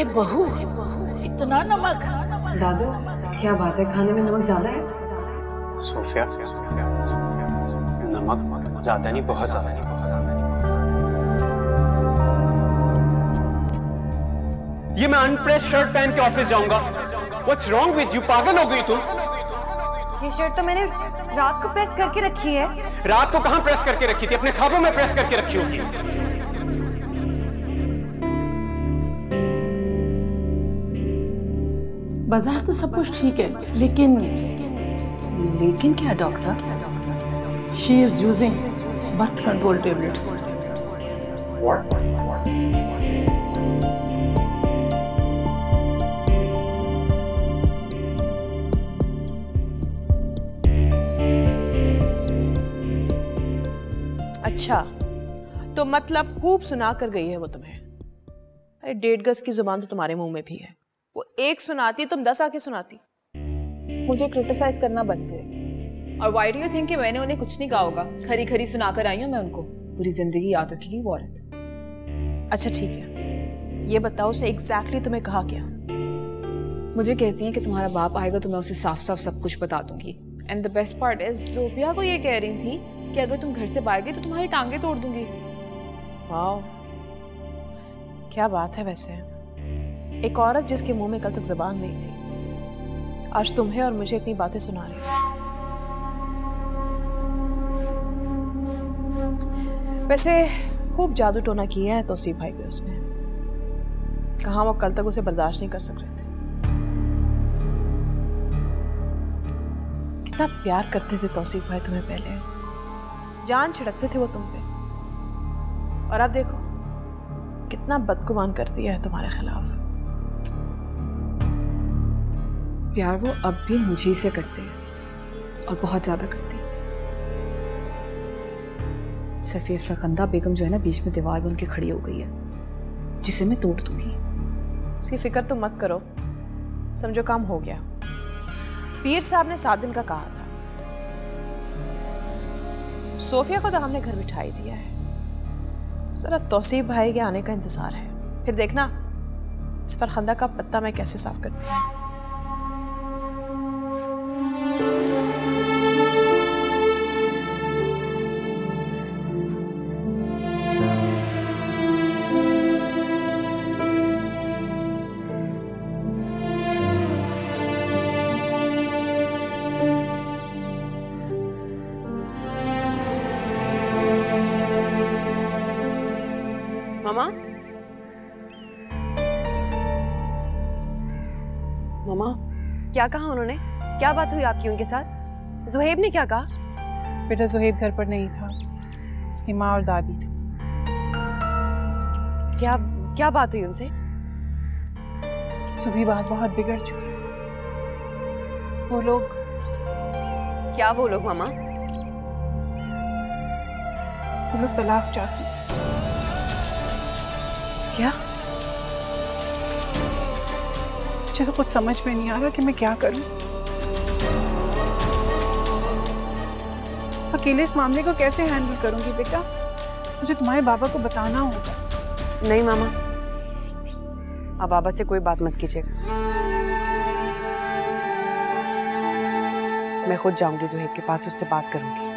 अरे बहू, इतना नमक? दादू क्या बात है, खाने में नमक ज्यादा है? सोफिया, नमक ज्यादा नहीं, बहुत ज्यादा नहीं। ये मैं अनप्रेस शर्ट पहन के ऑफिस जाऊंगा। What's wrong with you? पागल हो गई तुम? ये शर्ट तो मैंने रात को प्रेस करके रखी है। रात को कहां प्रेस करके रखी थी? अपने ख्वाबों में प्रेस करके रखी होगी। बाजार तो सब कुछ ठीक है, लेकिन क्या डॉक्टर साहब? She is using birth control tablets. What? अच्छा, तो मतलब खूब सुना कर गई है वो तुम्हें? अरे 1.5 गज की जुबान तो तुम्हारे मुंह में भी है। वो एक सुनाती, तुम 10 आके सुनाती। मुझे क्रिटिसाइज करना बंद करें। और व्हाई डू यू थिंक कि मैंने उन्हें कुछ नहीं कहा होगा? खरी खरी सुनाकर आई हूं मैं उनको। पूरी जिंदगी याद रखेगी वो औरत। अच्छा ठीक है, ये बताओ उसे एग्जैक्टली तुम्हें कहा क्या? मुझे कहती है कि तुम्हारा बाप आएगा तो मैं उसे साफ साफ सब कुछ बता दूंगी। And the best part is, Zofia को ये कह रही थी कि अगर तुम घर से बाहर गई तो तुम्हारी टांगे तोड़ दूंगी। वाह, क्या बात है वैसे। एक औरत जिसके मुंह में कल तक जुबान नहीं थी, आज तुम्हें और मुझे इतनी बातें सुना रही है। वैसे खूब जादू टोना किया है तौसीफ भाई पे उसने। कहाँ वो कल तक उसे बर्दाश्त नहीं कर सक रहे थे। कितना प्यार करते थे तौसीफ भाई तुम्हें पहले, जान छिड़कते थे वो तुम पे, और अब देखो कितना बदगुमान कर दिया है तुम्हारे खिलाफ। प्यार वो अब भी मुझे से करते हैं और बहुत ज्यादा करते हैं। सफिया फरखंदा बेगम जो है ना, बीच में दीवार बन के खड़ी हो गई है, जिसे मैं तोड़ दूंगी। उसकी फिक्र तो मत करो, समझो काम हो गया। पीर साहब ने 7 दिन का कहा था। सोफिया को तो हमने घर बिठाई दिया है, जरा तौसीफ भाई के आने का इंतजार है। फिर देखना इस फरखंदा का पत्ता मैं कैसे साफ करती हूँ। मामा, मामा क्या कहा उन्होंने? क्या बात हुई आपकी उनके साथ? ज़ुहैब ने क्या कहा? बेटा ज़ुहैब घर पर नहीं था, उसकी माँ और दादी थी। क्या क्या बात हुई उनसे? सुफी बात बहुत बिगड़ चुकी है। वो लोग क्या वो लोग मामा? वो लोग तलाक चाहती हैं। क्या? मुझे तो कुछ समझ में नहीं आ रहा कि मैं क्या करूं। अकेले इस मामले को कैसे हैंडल करूंगी बेटा? मुझे तुम्हारे बाबा को बताना होगा। नहीं मामा, आप बाबा से कोई बात मत कीजिएगा। मैं खुद जाऊंगी ज़ुहैब के पास, उससे बात करूंगी।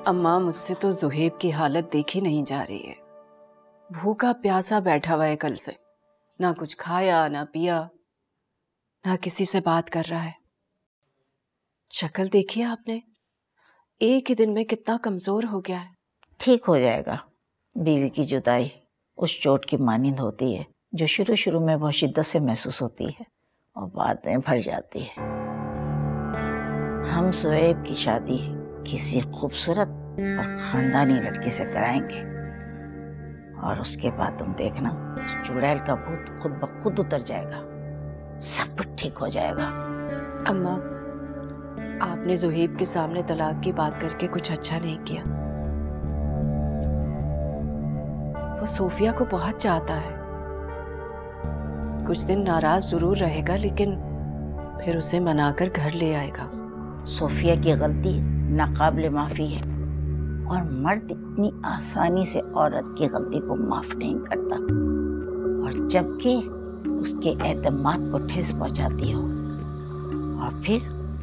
अम्मा, मुझसे तो ज़ुहैब की हालत देखी नहीं जा रही है। भूखा प्यासा बैठा हुआ है कल से, ना कुछ खाया ना पिया, ना किसी से बात कर रहा है। शक्ल देखी आपने? एक ही दिन में कितना कमजोर हो गया है। ठीक हो जाएगा। बीवी की जुदाई उस चोट की मानिंद होती है जो शुरू शुरू में बहुत शिद्दत से महसूस होती है और बाद में भर जाती है। हम सुहेब की शादी किसी खूबसूरत और खानदानी लड़की से कराएंगे और उसके बाद तुम देखना उस चुड़ैल का भूत खुद ब खुद उतर जाएगा, सब कुछ ठीक हो जाएगा। अम्मा, आपने ज़ुहैब के सामने तलाक की बात करके कुछ अच्छा नहीं किया। वो सोफिया को बहुत चाहता है। कुछ दिन नाराज जरूर रहेगा, लेकिन फिर उसे मनाकर घर ले आएगा। सोफिया की गलती नाकाबिले माफ़ी है और मर्द इतनी आसानी से औरत की गलती को माफ़ नहीं करता, और जबकि उसके एतमाद को ठेस पहुंचाती हो और फिर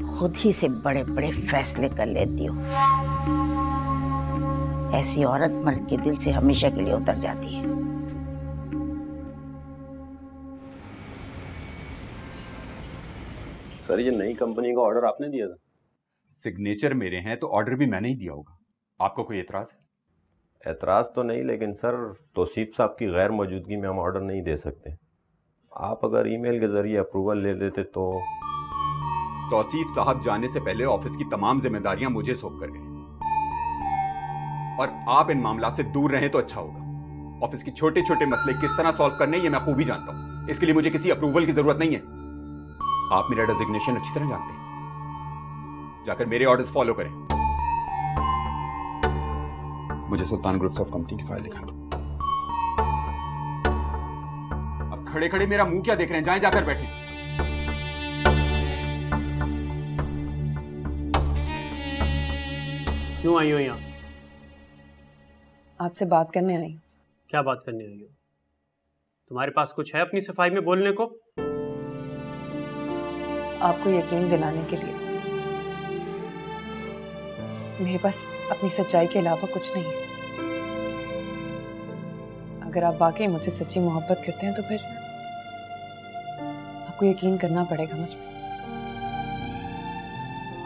खुद ही से बड़े बड़े फैसले कर लेती हो। ऐसी औरत मर्द के दिल से हमेशा के लिए उतर जाती है। सर, ये नई कंपनी का ऑर्डर आपने दिया था? सिग्नेचर मेरे हैं तो ऑर्डर भी मैंने ही दिया होगा। आपको कोई एतराज है? एतराज़ तो नहीं, लेकिन सर तौसीफ साहब की गैर मौजूदगी में हम ऑर्डर नहीं दे सकते। आप अगर ईमेल के ज़रिए अप्रूवल ले लेते तो। तौसीफ साहब जाने से पहले ऑफिस की तमाम जिम्मेदारियां मुझे सौंप कर गए, और आप इन मामलों से दूर रहें तो अच्छा होगा। ऑफिस के छोटे छोटे मसले किस तरह सॉल्व करने ये मैं खूब ही जानता हूं। इसके लिए मुझे किसी अप्रूवल की जरूरत नहीं है। आप मेरा डेजिग्नेशन अच्छी तरह जानते हैं। जाकर मेरे ऑर्डर्स फॉलो करें। मुझे सुल्तान ग्रुप्स ऑफ कंपनी की फाइल दिखा दो। अब खड़े खड़े मेरा मुंह क्या देख रहे हैं? जाएं जाकर बैठे। क्यों आई हो यहाँ? आपसे बात करने आई। क्या बात करने आई हो? तुम्हारे पास कुछ है अपनी सफाई में बोलने को? आपको यकीन दिलाने के लिए मेरे पास अपनी सच्चाई के अलावा कुछ नहीं है। अगर आप वाकई मुझसे सच्ची मोहब्बत करते हैं तो फिर आपको यकीन करना पड़ेगा मुझ पे।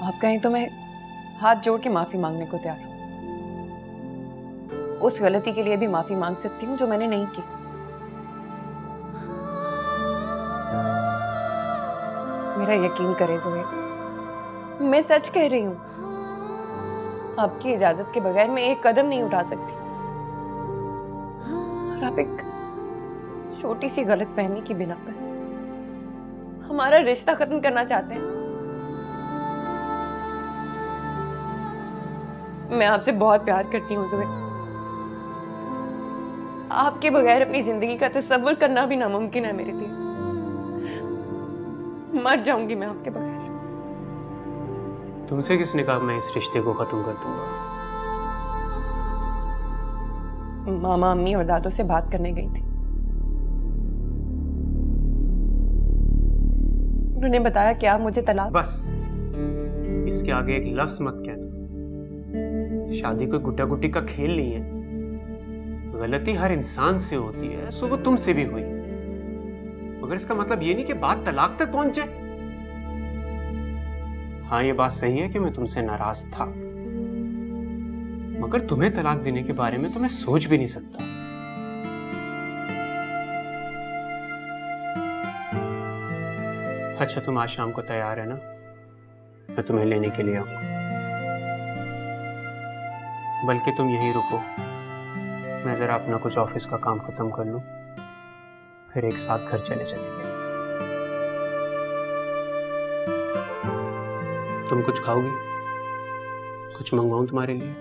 आप कहें तो मैं हाथ जोड़ के माफी मांगने को तैयार हूं। उस गलती के लिए भी माफी मांग सकती हूँ जो मैंने नहीं की। मेरा यकीन करें ज़ुहैब, मैं सच कह रही हूँ। आपकी इजाजत के बगैर मैं एक कदम नहीं उठा सकती। और आप एक छोटी सी गलतफहमी की बिना पर हमारा रिश्ता खत्म करना चाहते हैं। मैं आपसे बहुत प्यार करती हूँ ज़ुहैब। आपके बगैर अपनी जिंदगी का तसव्वुर करना भी नामुमकिन है मेरे लिए। मर जाऊंगी मैं आपके बगैर। तुमसे किसने कहा मैं इस रिश्ते को खत्म कर दूंगा? मामा, अम्मी और दादों से बात करने गई थी। उन्होंने बताया कि आप मुझे तलाक। बस इसके आगे एक लफ्ज मत कहना। शादी कोई गुड्डा गुड्डी का खेल नहीं है। गलती हर इंसान से होती है, सो वो तुमसे भी हुई, मगर इसका मतलब ये नहीं कि बात तलाक तक पहुंच जाए। हाँ, ये बात सही है कि मैं तुमसे नाराज था, मगर तुम्हें तलाक देने के बारे में तो मैं सोच भी नहीं सकता। अच्छा, तुम आज शाम को तैयार है ना? मैं तुम्हें लेने के लिए आऊंगा। बल्कि तुम यहीं रुको, मैं जरा अपना कुछ ऑफिस का काम खत्म कर लूं, फिर एक साथ घर चले चलेंगे। तुम कुछ खाओगी? कुछ मंगवाऊं तुम्हारे लिए?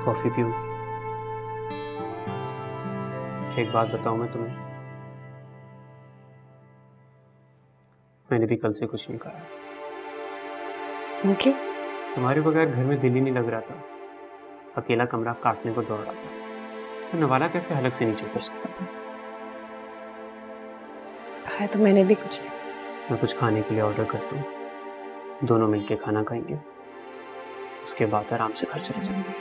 कॉफी पीऊंगी? एक बात बताऊं मैं तुम्हें, मैंने भी कल से कुछ नहीं खाया। क्यों? तुम्हारे बगैर घर में दिल ही नहीं लग रहा था। अकेला कमरा काटने को दौड़ रहा था, तो नवाला कैसे हलक से नीचे उतर सकता था? खाया तो मैंने भी कुछ नहीं। मैं कुछ खाने के लिए ऑर्डर करता हूँ, दोनों मिलके खाना खाएंगे, उसके बाद आराम से घर चले जाएंगे।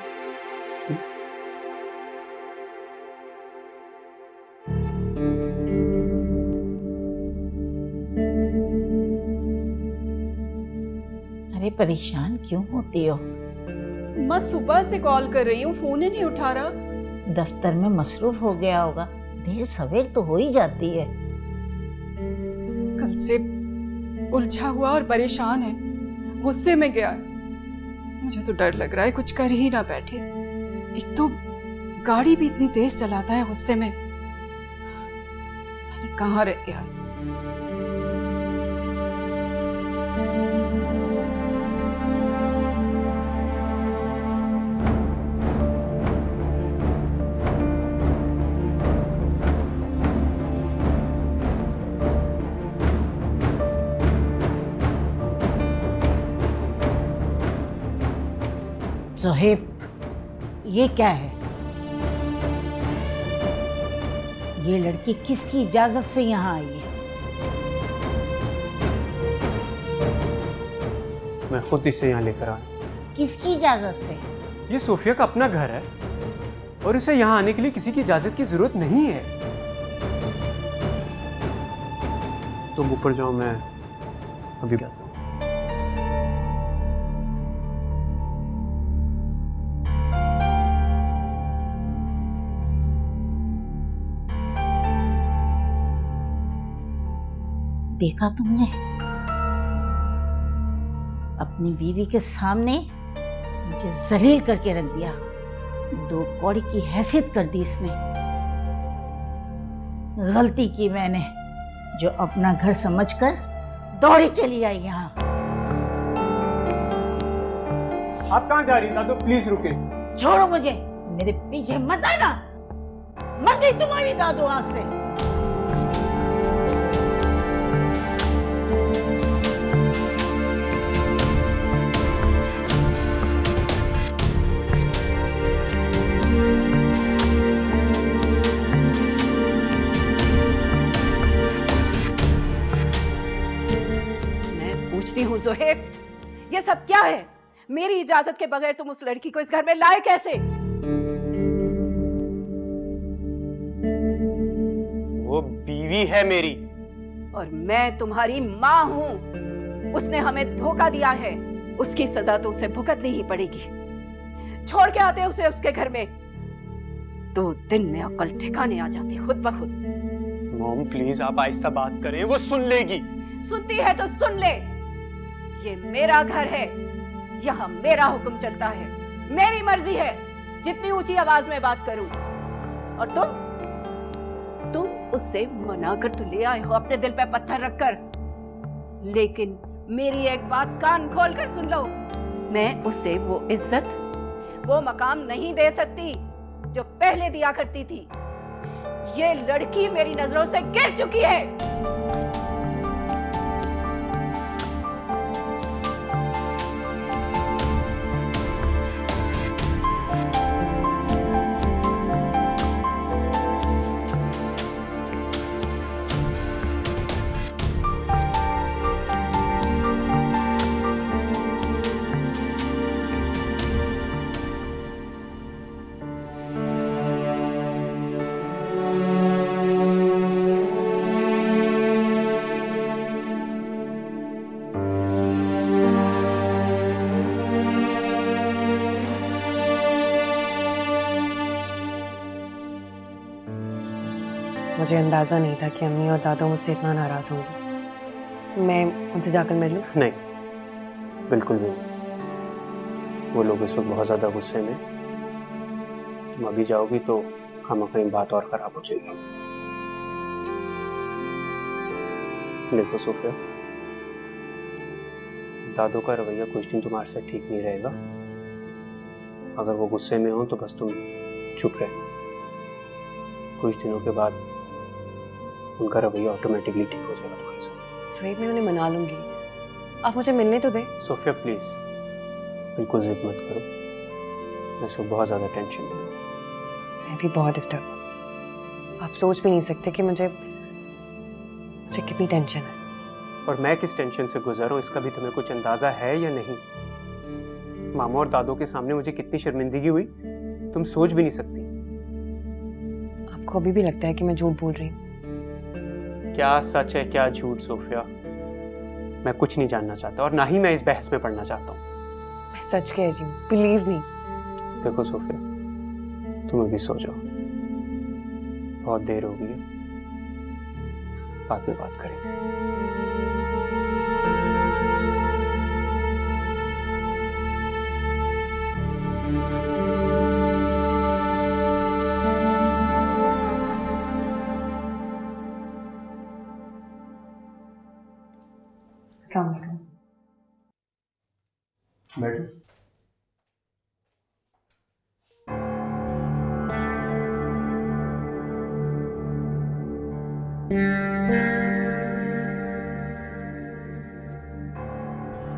अरे परेशान क्यों होती हो? मैं सुबह से कॉल कर रही हूँ, फोन ही नहीं उठा रहा। दफ्तर में मसरूफ हो गया होगा, देर सवेर तो हो ही जाती है। कल से उलझा हुआ और परेशान है, गुस्से में गया है। मुझे तो डर लग रहा है कुछ कर ही ना बैठे। एक तो गाड़ी भी इतनी तेज चलाता है गुस्से में, पता नहीं कहाँ रह गया। जोहेब, ये क्या है? ये लड़की किसकी इजाजत से यहाँ आई है? मैं खुद इसे यहाँ लेकर आया। किसकी इजाजत से? ये सोफिया का अपना घर है और इसे यहाँ आने के लिए किसी की इजाजत की जरूरत नहीं है। तुम ऊपर जाओ, मैं अभी आता हूँ। देखा तुमने? अपनी बीवी के सामने मुझे जलील करके रख दिया। 2 कौड़ी की हैसियत कर दी इसने। गलती की मैंने, जो अपना घर समझकर दौड़ी चली आई यहाँ। आप कहाँ जा रही हैं? दादू प्लीज रुके। छोड़ो मुझे, मेरे पीछे मत आना। मर गई तुम्हारी दादू हाथ से। हूँ जोहेब, ये सब क्या है? मेरी इजाजत के बगैर तुम उस लड़की को इस घर में लाए कैसे? वो बीवी है मेरी। और मैं तुम्हारी माँ हूँ। उसने हमें धोखा दिया है, उसकी सजा तो उसे भुगतनी ही पड़ेगी। छोड़ के आते उसे उसके घर में, 2 दिन में अकल ठिकाने आ जाती खुद ब खुद। मॉम प्लीज आप आहिस्ता बात करें, वो सुन लेगी। सुनती है तो सुन ले। ये मेरा घर है, यहाँ मेरा हुक्म चलता है, मेरी मर्जी है जितनी ऊंची आवाज में बात करूं। और तुम उससे मना कर तो ले आए हो अपने दिल पे पत्थर रखकर, लेकिन मेरी एक बात कान खोल कर सुन लो। मैं उसे वो इज्जत, वो मकाम नहीं दे सकती जो पहले दिया करती थी। ये लड़की मेरी नजरों से गिर चुकी है। मुझे अंदाजा नहीं था कि अम्मी और दादा मुझसे इतना नाराज होंगे। मैं उनसे जाकर मिल लूं? नहीं, बिल्कुल भी नहीं। वो लोग इस वक्त बहुत ज्यादा गुस्से में। तुम अभी जाओगी तो हम कहीं बात और खराब हो जाएगी। देखो सोफिया, दादू का रवैया कुछ दिन तुम्हारे साथ ठीक नहीं रहेगा। अगर वो गुस्से में हो तो बस तुम चुप रहे। कुछ दिनों के बाद उनका रवैया ऑटोमेटिकली ठीक हो जाएगा तुम्हारे साथ। सही में उन्हें मना लूंगी, आप मुझे मिलने तो दे। सोफिया प्लीज बिल्कुल जिद मत करो, मैं इसको बहुत ज्यादा टेंशन में। मैं भी बहुत डिस्टर्ब हूँ। आप सोच भी नहीं सकते कि मुझे कितनी टेंशन है। और मैं किस टेंशन से गुजर रहा हूँ इसका भी तुम्हें कुछ अंदाजा है या नहीं? मामा और दादों के सामने मुझे कितनी शर्मिंदगी हुई तुम सोच भी नहीं सकती। आपको अभी भी लगता है कि मैं झूठ बोल रही हूँ? क्या सच है क्या झूठ सोफिया, मैं कुछ नहीं जानना चाहता और ना ही मैं इस बहस में पढ़ना चाहता हूँ। मैं सच कह रही हूँ, बिलीव मी। देखो सोफिया, तुम अभी सो जाओ, बहुत देर हो गई है, बाद में बात करेंगे। अस्सलाम वालेकुम। बैठो।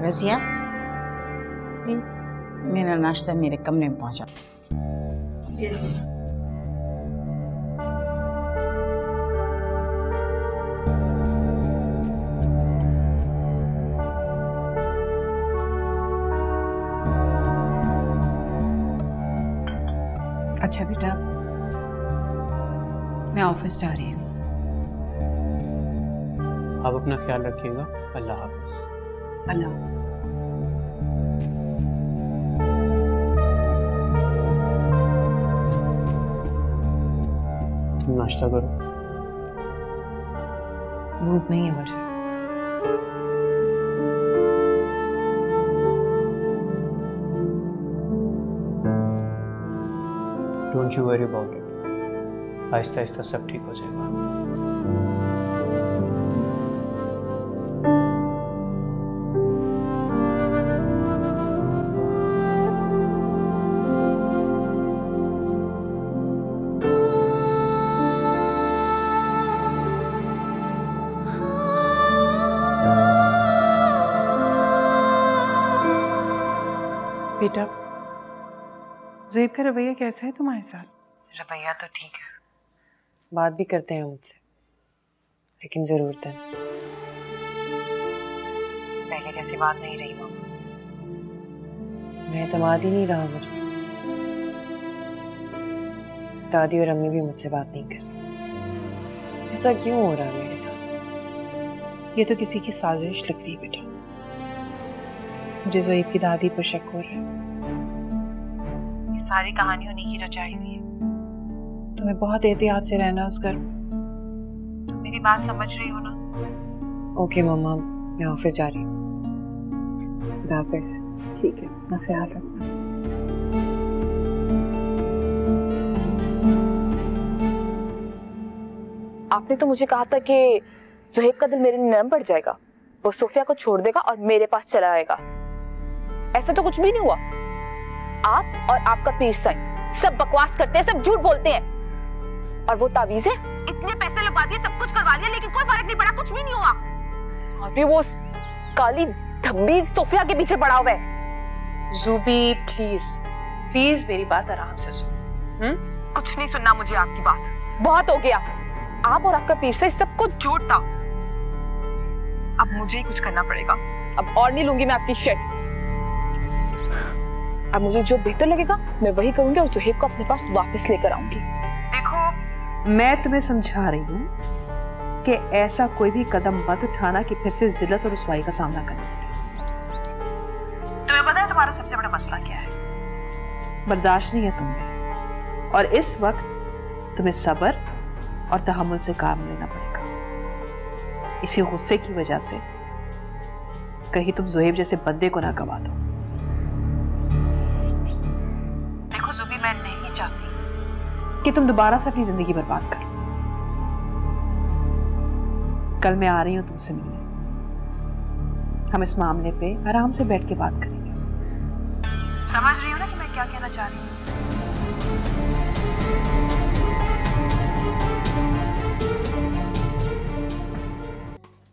रजिया जी, मेरा नाश्ता मेरे कमरे में पहुंचा। अच्छा बेटा, मैं ऑफिस जा रही हूँ। आप अपना ख्याल रखिएगा। अल्लाह हाफ़िज़। अल्लाह हाफ़िज़। तुम नाश्ता करो। भूख नहीं है मुझे। Don't you worry about it, Aahista Aahista सब ठीक हो जाएगा। बेटा, ज़ुएब का रवैया कैसा है तुम्हारे साथ? रवैया तो ठीक है, बात भी करते हैं मुझसे, लेकिन ज़रूरत है। पहले जैसी बात नहीं रही मामा, मैं एतमाद ही नहीं रहा मुझे। दादी और अम्मी भी मुझसे बात नहीं कर रही। ऐसा क्यों हो रहा है मेरे साथ? ये तो किसी की साजिश लग रही है बेटा। मुझे ज़ुएब की दादी पर शक हो रहा है। ये सारी कहानी उन्हीं की रचाई हुई है। तुम्हें बहुत एहतियात से रहना उस घर में। तुम मेरी बात समझ रही हो ना? ओके मामा, मैं ऑफिस जा रही हूँ। खुदा हाफिज़। ठीक है, अपना ख्याल रखना। आपने तो मुझे कहा था कि ज़ुहैब का दिल मेरे लिए नरम पड़ जाएगा, वो सोफिया को छोड़ देगा और मेरे पास चला आएगा। ऐसा तो कुछ भी नहीं हुआ। आप और आपका पीर साईं सब बकवास करते हैं, सब झूठ बोलते हैं। और वो तावीज़ है, इतने पैसे लगा दिए, सब कुछ करवा लिया, लेकिन कोई फर्क नहीं पड़ा, कुछ भी नहीं हुआ। अभी वो काली धब्बी सोफिया के पीछे पड़ा हुआ है। ज़ुबी प्लीज प्लीज मेरी बात आराम से सुन। कुछ नहीं सुनना मुझे आपकी बात, बहुत हो गया। आप और आपका पीर साईं सब कुछ झूठ था। अब मुझे ही कुछ करना पड़ेगा। अब और नहीं लूंगी मैं आपकी शिट। अब मुझे जो बेहतर लगेगा मैं वही करूंगी और ज़ुहैब को अपने पास वापस लेकर आऊंगी। देखो, मैं तुम्हें समझा रही हूँ कि ऐसा कोई भी कदम मत उठाना कि फिर से जिल्लत और रुसवाई का सामना करना पड़े। तुम्हें पता है तुम्हारा सबसे बड़ा मसला क्या है? बर्दाश्त नहीं है तुम्हें, और इस वक्त तुम्हें सब्र और तहम्मुल से काम लेना पड़ेगा। इसी गुस्से की वजह से कहीं तुम ज़ुहैब जैसे बंदे को ना गवा दो। देखो ज़ुबी, मैं नहीं चाहती कि तुम दोबारा से अपनी जिंदगी बर्बाद करो। कल मैं आ रही हूं तुमसे मिलने। हम इस मामले पे आराम से बैठ के बात करेंगे। समझ रही हो ना कि मैं क्या कहना चाह रही हूँ?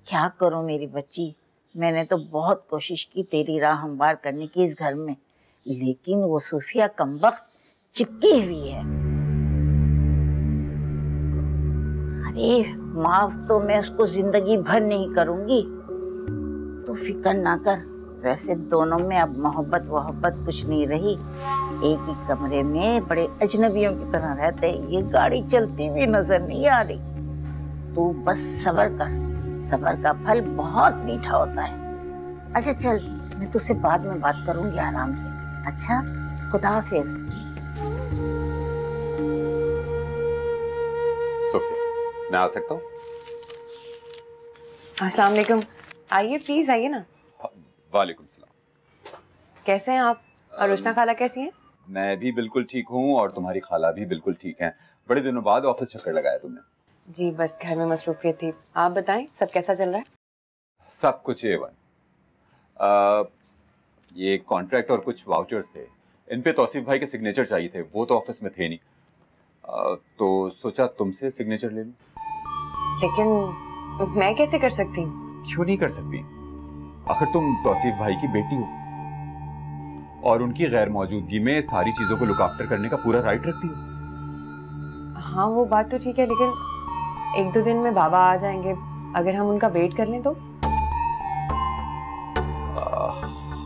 क्या करूं मेरी बच्ची, मैंने तो बहुत कोशिश की तेरी राह हमवार करने की इस घर में, लेकिन वो सूफिया कमबख्त चिपकी हुई है। अरे माफ तो मैं उसको जिंदगी भर नहीं करूंगी, तो फिक्र ना कर। वैसे दोनों में अब मोहब्बत वोहब्बत कुछ नहीं रही, एक ही कमरे में बड़े अजनबियों की तरह रहते। ये गाड़ी चलती भी नजर नहीं आ रही। तू बस सब्र कर, सब्र का फल बहुत मीठा होता है। अच्छा चल, मैं तुझसे बाद में बात करूंगी आराम से। अच्छा, खुदा हाफिज। सोफिया, मैं आ सकता हूँ? अस्सलाम वालेकुम। आइए प्लीज, आइए ना। वालेकुम सलाम। कैसे हैं आप? और रुशना खाला कैसी हैं? मैं भी बिल्कुल ठीक हूँ और तुम्हारी खाला भी बिल्कुल ठीक हैं। बड़े दिनों बाद ऑफिस चक्कर लगाया तुमने। जी बस घर में मसरूफियत थी। आप बताएं, सब कैसा चल रहा है? सब कुछ A1। ये कॉन्ट्रैक्ट और कुछ वाउचर्स थे, इन पे तौसीफ भाई के सिग्नेचर चाहिए थे, वो तो ऑफिस में थे नहीं, तो सोचा तुमसे सिग्नेचर ले लूं। लेकिन मैं कैसे कर सकती हूँ? क्यों नहीं कर सकती? आखिर तुम तौसीफ भाई की बेटी हो और उनकी गैर मौजूदगी में सारी चीजों को लुक आफ्टर करने का पूरा राइट रखती हो। हाँ वो बात तो ठीक है, लेकिन 1-2 दिन में बाबा आ जाएंगे, अगर हम उनका वेट कर लें तो?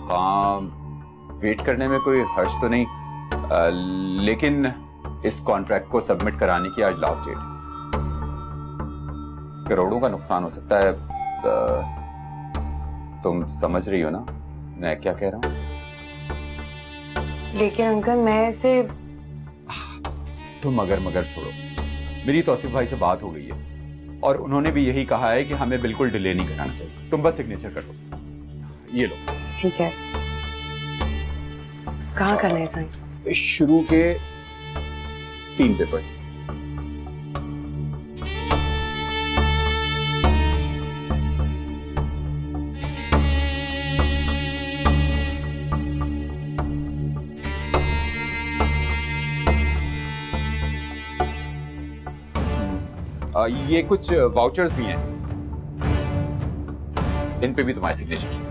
हाँ, वेट करने में कोई हर्ज तो नहीं, लेकिन इस कॉन्ट्रैक्ट को सबमिट कराने की आज लास्ट डेट है। करोड़ों का नुकसान हो सकता है, तुम समझ रही हो ना मैं क्या कह रहा हूँ? लेकिन अंकल मैं ऐसे... तुम अगर मगर छोड़ो, मेरी तौसीफ भाई से बात हो गई है और उन्होंने भी यही कहा है कि हमें बिल्कुल डिले नहीं कराना चाहिए, तुम बस सिग्नेचर कर दो। ये लो। ठीक है, कहाँ करना है साइन? शुरू के 3 पेपर्स। ये कुछ वाउचर्स भी हैं, इन पे भी तुम्हारे सिग्नेचर है।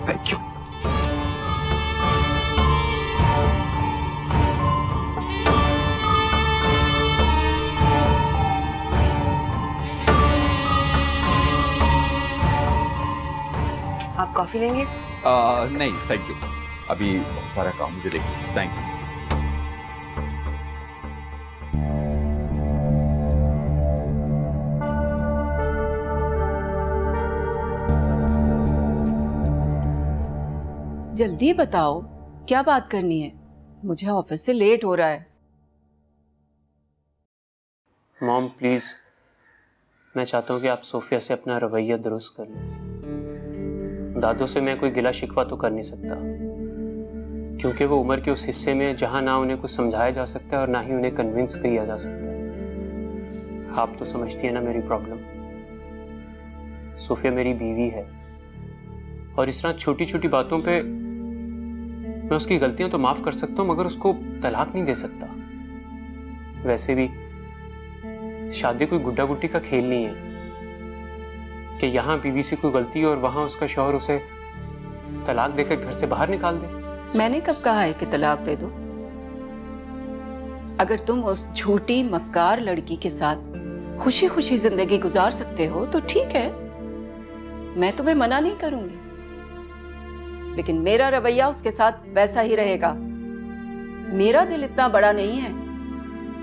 Thank you. आप कॉफी लेंगे? नहीं थैंक यू, अभी बहुत सारा काम मुझे देखना। Thank you. जल्दी बताओ क्या बात करनी है, मुझे ऑफिस से लेट हो रहा है। मॉम प्लीज, मैं चाहता हूँ कि आप सोफिया से अपना रवैया दुरुस्त कर लें। दादू से मैं कोई गिला शिकवा तो कर नहीं सकता, क्योंकि वो उम्र के उस हिस्से में जहाँ ना उन्हें कुछ समझाया जा सकता है और ना ही उन्हें कन्विंस किया जा सकता है। आप तो समझती है ना मेरी प्रॉब्लम। सोफिया मेरी बीवी है और इस तरह छोटी छोटी बातों पे मैं उसकी गलतियां तो माफ कर सकता हूँ, मगर उसको तलाक नहीं दे सकता। वैसे भी शादी कोई गुड्डा गुड्डी का खेल नहीं है कि यहाँ बीवी से कोई गलती और वहां उसका शौहर उसे तलाक देकर घर से बाहर निकाल दे। मैंने कब कहा है कि तलाक दे दो? अगर तुम उस झूठी मक्कार लड़की के साथ खुशी खुशी जिंदगी गुजार सकते हो तो ठीक है, मैं तुम्हें मना नहीं करूंगी, लेकिन मेरा रवैया उसके साथ वैसा ही रहेगा। मेरा दिल इतना बड़ा नहीं है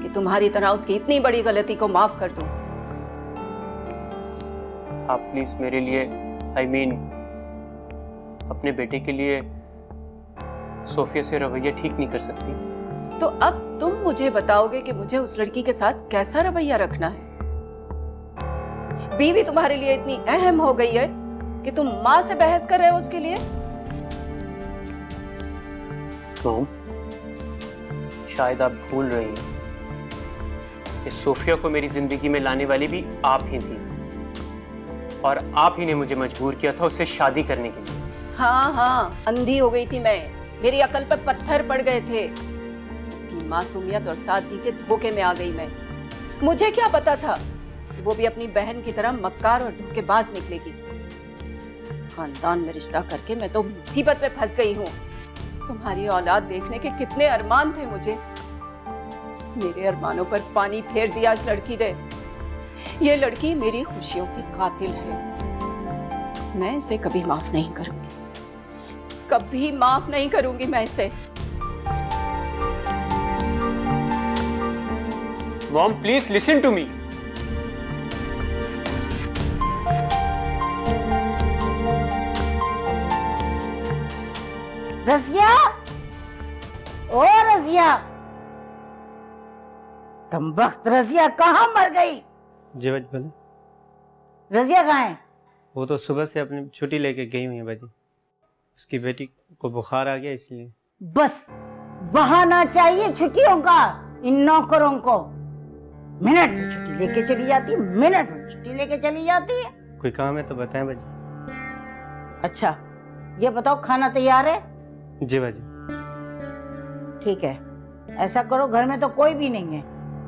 कि तुम्हारी तरह उसकी इतनी बड़ी गलती को माफ कर दूं। आप प्लीज मेरे लिए, I mean, अपने बेटे के लिए सोफिया से रवैया ठीक नहीं कर सकती। तो अब तुम मुझे बताओगे कि मुझे उस लड़की के साथ कैसा रवैया रखना है? बीवी तुम्हारे लिए इतनी अहम हो गई है कि तुम माँ से बहस कर रहे हो उसके लिए? मॉम, शायद आप भूल रही हैं कि सोफिया को मेरी जिंदगी में लाने वाली भी आप ही थी और आप ही ने मुझे मजबूर किया था उससे शादी करने के लिए। हाँ, अंधी हो गई थी मैं, मेरी अकल पर पत्थर पड़ गए थे। उसकी मासूमियत और सादगी के धोखे में आ गई मैं। मुझे क्या पता था वो भी अपनी बहन की तरह मक्कार और धोखेबाज निकलेगी। इस खानदान में रिश्ता करके मैं तो मुसीबत में फंस गई हूँ। तुम्हारी औलाद देखने के कितने अरमान थे मुझे, मेरे अरमानों पर पानी फेर दिया इस लड़की ने। ये लड़की मेरी खुशियों की कातिल है। मैं इसे कभी माफ नहीं करूंगी, कभी माफ नहीं करूंगी मैं इसे। Mom please listen to me. Razia, ओ रजिया, कमबख्त रजिया कहाँ मर गई? जी भले। रजिया कहाँ है? वो तो सुबह से अपनी छुट्टी लेके गई हुई है बाजी। उसकी बेटी को बुखार आ गया इसलिए। बस बहाना चाहिए छुट्टियों का इन नौकरों को। मिनट में छुट्टी लेके चली जाती है, मिनट में छुट्टी लेके चली जाती है। कोई काम है तो बताएं बाजी। अच्छा ये बताओ खाना तैयार है? जी बाजी। ठीक है, ऐसा करो घर में तो कोई भी नहीं है,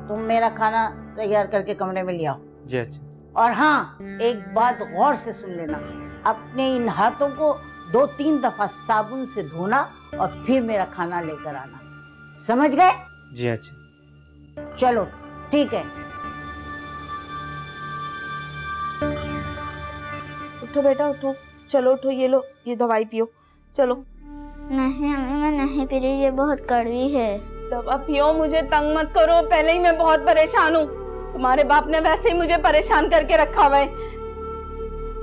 तुम मेरा खाना तैयार करके कमरे में ले आओ। जी अच्छा। और हाँ, एक बात गौर से सुन लेना, अपने इन हाथों को 2-3 दफा साबुन से धोना और फिर मेरा खाना लेकर आना, समझ गए? जी अच्छा। चलो ठीक है। उठो बेटा उठो, चलो उठो, ये लो ये दवाई पियो, चलो। नहीं मम्मी मैं नहीं पी रही, ये बहुत कड़वी है। दवा पियो, मुझे तंग मत करो, पहले ही मैं बहुत परेशान हूँ। तुम्हारे बाप ने वैसे ही मुझे परेशान करके रखा हुआ है।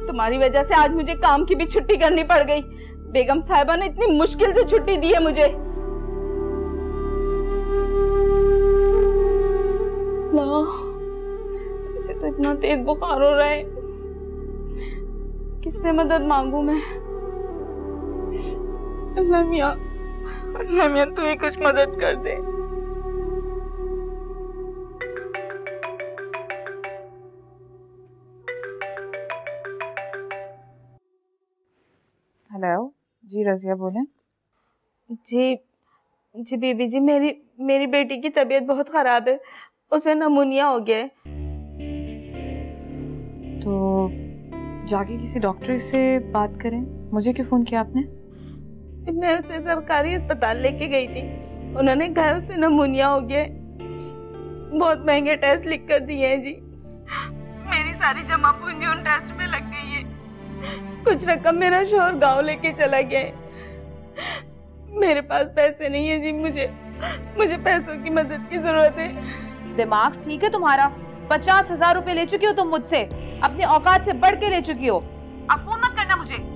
तुम्हारी वजह से आज मुझे काम की भी छुट्टी करनी पड़ गई। बेगम साहिबा ने इतनी मुश्किल से छुट्टी दी है मुझे। ला, इसे तो इतना तेज बुखार हो रहा है, किससे मदद मांगू मैं? अल्लाह मियां तू ही कुछ मदद कर दे। हेलो जी, रजिया बोले। जी बीबी जी, मेरी बेटी की तबीयत बहुत खराब है, उसे नमूनिया हो गया है। तो जाके किसी डॉक्टर से बात करें। मुझे क्यों फोन किया आपने? मैं उसे सरकारी अस्पताल लेके गई थी, उन्होंने कहा उसे नमूनिया हो गया है। बहुत महंगे टेस्ट लिख कर दिए हैं जी, मेरी सारी जमा पूंजी उन टेस्ट में लग गई है। कुछ रकम मेरा शौहर गांव लेके चला गया है, मेरे पास पैसे नहीं है जी, मुझे पैसों की मदद की जरूरत है। दिमाग ठीक है तुम्हारा? 50,000 रुपए ले चुकी हो तुम मुझसे, अपनी औकात से बढ़ के ले चुकी हो। अब फोन मत करना मुझे।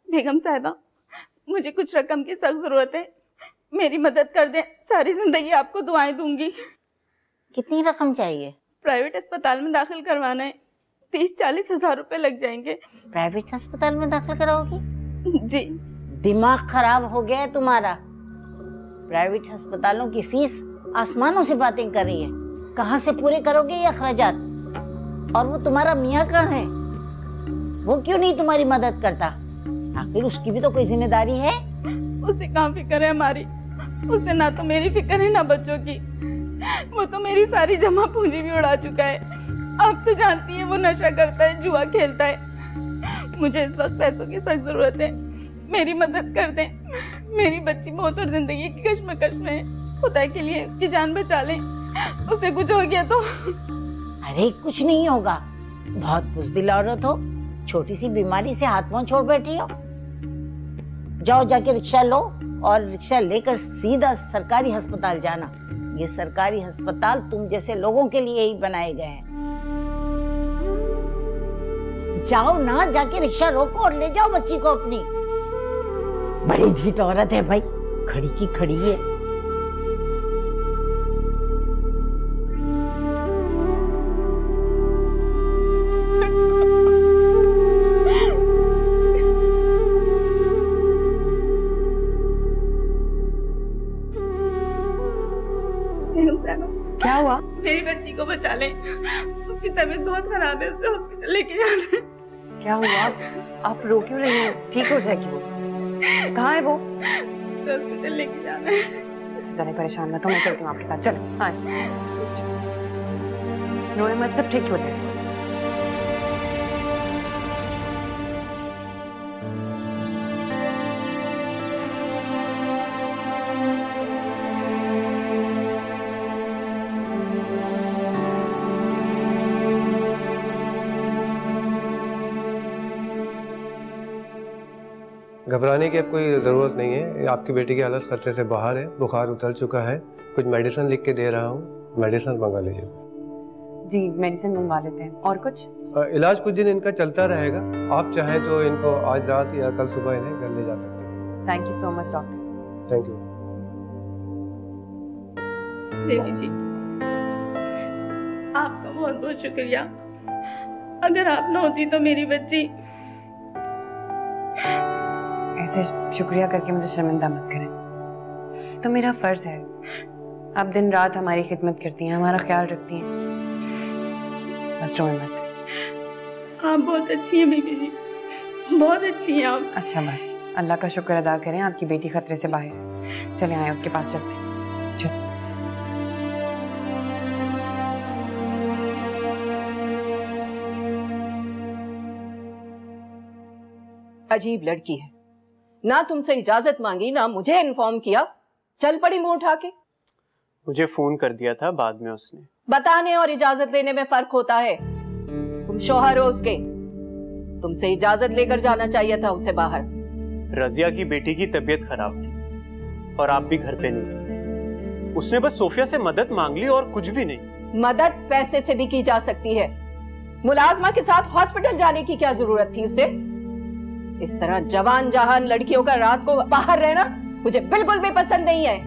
बेगम साहिबा, मुझे कुछ रकम की सख्त जरूरत है, मेरी मदद कर दें, सारी जिंदगी आपको दुआएं दूंगी। कितनी रकम चाहिए? प्राइवेट अस्पताल में दाखिल करवाना है, 30-40 हजार रुपए लग जाएंगे। प्राइवेट अस्पताल में दाखिल कराओगी? जी। दिमाग खराब हो गया है तुम्हारा। प्राइवेट अस्पतालों की फीस आसमानों से बातें कर रही है, कहाँ से पूरे करोगे ये अखराजात? और वो तुम्हारा मियाँ कहाँ है? वो क्यों नहीं तुम्हारी मदद करता? आखिर उसकी भी तो कोई जिम्मेदारी है। उसे कहाँ फिक्र है हमारी, उसे ना तो मेरी फिक्र है ना बच्चों की। वो तो मेरी सारी जमा पूंजी भी उड़ा चुका है। आप तो जानती है वो नशा करता है, जुआ खेलता है। मुझे इस वक्त पैसों की सख्त जरूरत है, मेरी मदद कर दें। मेरी बच्ची बहुत और जिंदगी की कश्मकश में है, खुदा के लिए उसकी जान बचा लें, उसे कुछ हो गया तो। अरे कुछ नहीं होगा, बहुत बुज़दिल औरत हो, छोटी सी बीमारी से हाथ पांव छोड़ बैठी हो। जाओ जाके रिक्शा लो और रिक्शा लेकर सीधा सरकारी अस्पताल जाना। ये सरकारी अस्पताल तुम जैसे लोगों के लिए ही बनाए गए हैं। जाओ ना, जाके रिक्शा रोको और ले जाओ बच्ची को अपनी। बड़ी ढीठ औरत है भाई, खड़ी की खड़ी है। क्या हुआ? मेरी बच्ची को बचा लें, उसकी तबीयत बहुत खराब है, उसे हॉस्पिटल लेके जाना है। क्या हुआ? आप रो क्यों रही हो? ठीक हो जाएगी वो। कहाँ है वो? हॉस्पिटल लेके जाना है। ज़्यादा परेशान मत हो, मैं चलती हूँ आपके साथ। चलो। हाँ रोए मत, सब ठीक हो जाएगा। घबराने की अब कोई ज़रूरत नहीं है। आपकी बेटी की हालत खतरे से बाहर है, बुखार उतर चुका है। कुछ मेडिसिन लिख के दे रहा हूँ, मेडिसिन मंगा लीजिए। जी मेडिसिन मंगवा लेते हैं। और कुछ? इलाज कुछ दिन इनका चलता रहेगा। आप चाहें तो इनको आज रात या कल सुबह इन्हें घर ले जा सकते हैं। Thank you so much doctor. Thank you. Devi ji, आपका बहुत बहुत शुक्रिया। अगर आप ना होती तो मेरी बच्ची। ऐसे शुक्रिया करके मुझे शर्मिंदा मत करें, तो मेरा फर्ज है। आप दिन रात हमारी खिदमत करती हैं, हमारा ख्याल रखती हैं, बस रोए मत। आप बहुत अच्छी हैं बीबी जी, बहुत अच्छी हैं आप। अच्छा बस अल्लाह का शुक्र अदा करें, आपकी बेटी खतरे से बाहर है। चले आए उसके पास चलते हैं। चल। अजीब लड़की है, ना तुमसे इजाजत मांगी ना मुझे इन्फॉर्म किया, चल पड़ी मुंह उठा के। मुझे फोन कर दिया था बाद में उसने। बताने और इजाजत लेने में फर्क होता है। तुम शौहर हो उसके, तुमसे इजाजत लेकर जाना चाहिए था उसे बाहर। रजिया की बेटी की तबीयत खराब थी और आप भी घर पे नहीं थे। उसने बस सोफिया से मदद मांग ली और कुछ भी नहीं। मदद पैसे से भी की जा सकती है। मुलाजमा के साथ हॉस्पिटल जाने की क्या जरूरत थी उसे? इस तरह जवान जहान लड़कियों का रात को बाहर रहना मुझे बिल्कुल भी पसंद नहीं है।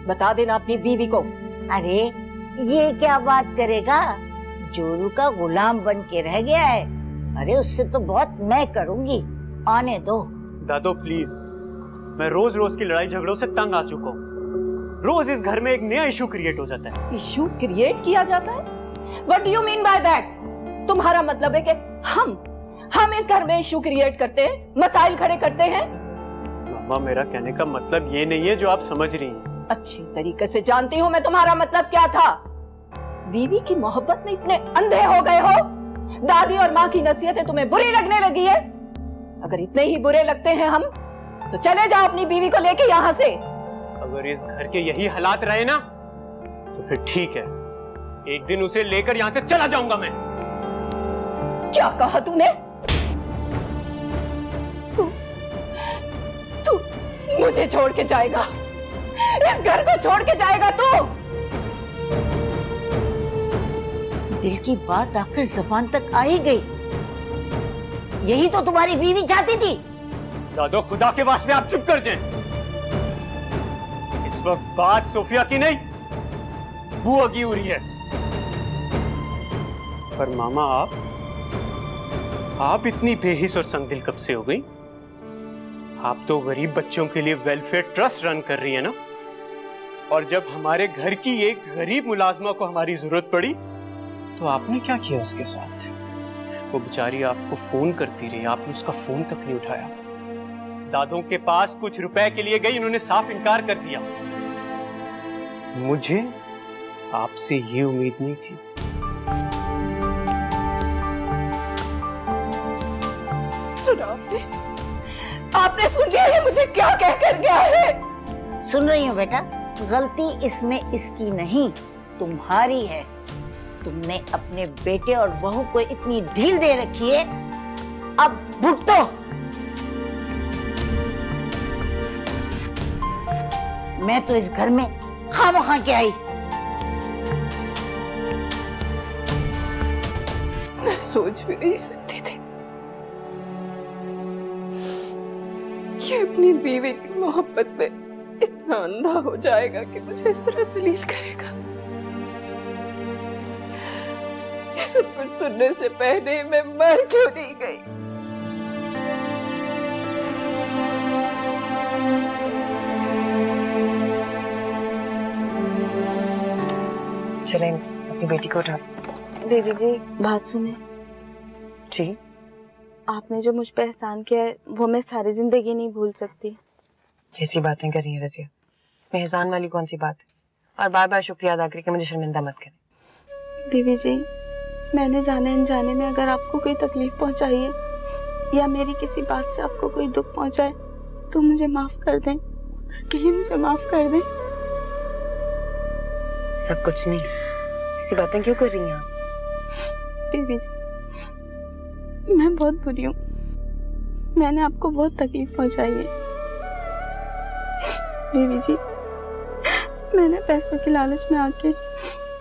बता देना अपनी बीवी को। अरे ये क्या बात करेगा, जोरू का गुलाम बन के रह गया है। अरे उससे तो बहुत मैं करूंगी, आने दो। दादो प्लीज, मैं रोज रोज की लड़ाई झगड़ों से तंग आ चुका हूँ। रोज इस घर में एक नया इशू क्रिएट हो जाता है। इशू क्रिएट किया जाता है? What do you mean by that? तुम्हारा मतलब है कि हम इस घर में इशू क्रिएट करते हैं, मसाइल खड़े करते हैं? मामा मेरा कहने का मतलब ये नहीं है जो आप समझ रही हैं। अच्छी तरीके से जानती हूँ मैं तुम्हारा मतलब क्या था। बीवी की मोहब्बत में इतने अंधे हो गए हो? दादी और माँ की नसीहतें तुम्हें बुरी लगने लगी है? अगर इतने ही बुरे लगते हैं हम, तो चले जाओ अपनी बीवी को लेके यहाँ से। अगर इस घर के यही हालात रहे ना, तो फिर ठीक है, एक दिन उसे लेकर यहाँ से चला जाऊंगा मैं। क्या कहा तूने? तू मुझे छोड़ के जाएगा? इस घर को छोड़ के जाएगा तू? दिल की बात आखिर जुबान तक आ ही गई। यही तो तुम्हारी बीवी चाहती थी। दादो खुदा के वास्ते आप चुप कर जाएं। इस वक्त बात सोफिया की नहीं, बुआ की हो रही है। पर मामा आप इतनी बेहिस और संगदिल कब से हो गई? आप तो गरीब बच्चों के लिए वेलफेयर ट्रस्ट रन कर रही है ना। और जब हमारे घर की एक गरीब मुलाजमा को हमारी जरूरत पड़ी, तो आपने क्या किया उसके साथ? वो बेचारी आपको फोन करती रही, आपने उसका फोन तक नहीं उठाया। दादों के पास कुछ रुपए के लिए गई, उन्होंने साफ इनकार कर दिया। मुझे आपसे ये उम्मीद नहीं थी। सुना आपने सुन लिया है मुझे क्या कह कर गया है? सुन रही हूँ बेटा, गलती इसमें इसकी नहीं तुम्हारी है। तुमने अपने बेटे और बहू को इतनी ढील दे रखी है, अब भुगतो। मैं तो इस घर में खामखा के आई। मैं सोच भी नहीं सकती थी कि अपनी बीवी की मोहब्बत में इतना अंधा हो जाएगा कि मुझे इस तरह जलील करेगा। ये सब कुछ सुनने से पहले मैं मर क्यों नहीं गई? चलें अपनी बेटी को उठा। दीदी जी बात सुने। जी? आपने जो मुझ पे एहसान किया है वो मैं सारी जिंदगी नहीं भूल सकती। कैसी बातें कर रही हैं रजिया? इसमें एहसान वाली कौन सी बात है? और बार बार शुक्रिया अदा करके मुझे शर्मिंदा मत करें। बीवी जी, मैंने जाने अनजाने में अगर आपको कोई तकलीफ पहुंचाई है या मेरी किसी बात से आपको कोई दुख पहुंचा है तो मुझे माफ कर दें। प्लीज मुझे माफ कर दें। सब कुछ नहीं, ऐसी बातें क्यों कर रही हैं आप? बीवी जी, मैं बहुत बुरी हूँ। मैंने आपको बहुत तकलीफ पहुंचाई है बीबी जी। मैंने पैसों की लालच में आके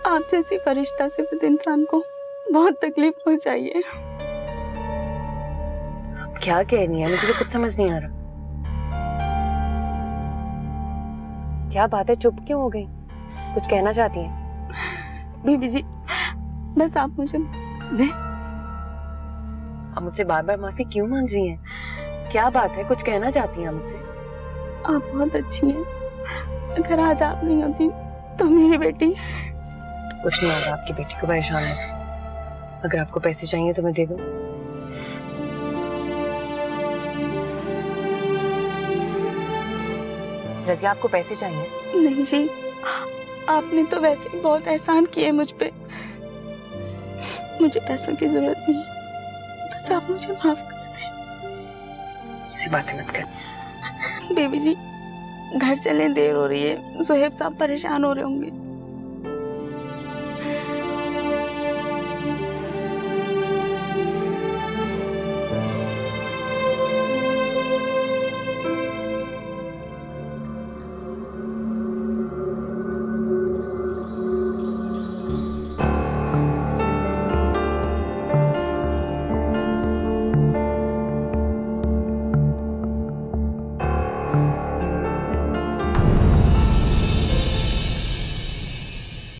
आप जैसी फरिश्ता सिर्फ इंसान को बहुत तकलीफ पहुंचाई है। क्या कह रही है, मुझे तो कुछ समझ नहीं आ रहा। क्या बात है, चुप क्यों हो गई? कुछ कहना चाहती हैं? बीबी जी बस आप मुझे दें। आप मुझसे बार बार माफी क्यों मांग रही हैं? क्या बात है, कुछ कहना चाहती हैं मुझसे? आप बहुत अच्छी हैं। अगर आज आप नहीं होती तो मेरी बेटी। कुछ नहीं होगा, आपकी बेटी को परेशान है। अगर आपको पैसे चाहिए तो मैं दे दूं। रजिया, आपको पैसे चाहिए? नहीं जी, आपने तो वैसे ही बहुत एहसान किए मुझ पे। मुझे पैसों की जरूरत नहीं, बस आप मुझे माफ कर दें। ऐसी बातें मत कर। बेबी जी घर चलें, देर हो रही है। सुहेब साहब परेशान हो रहे होंगे।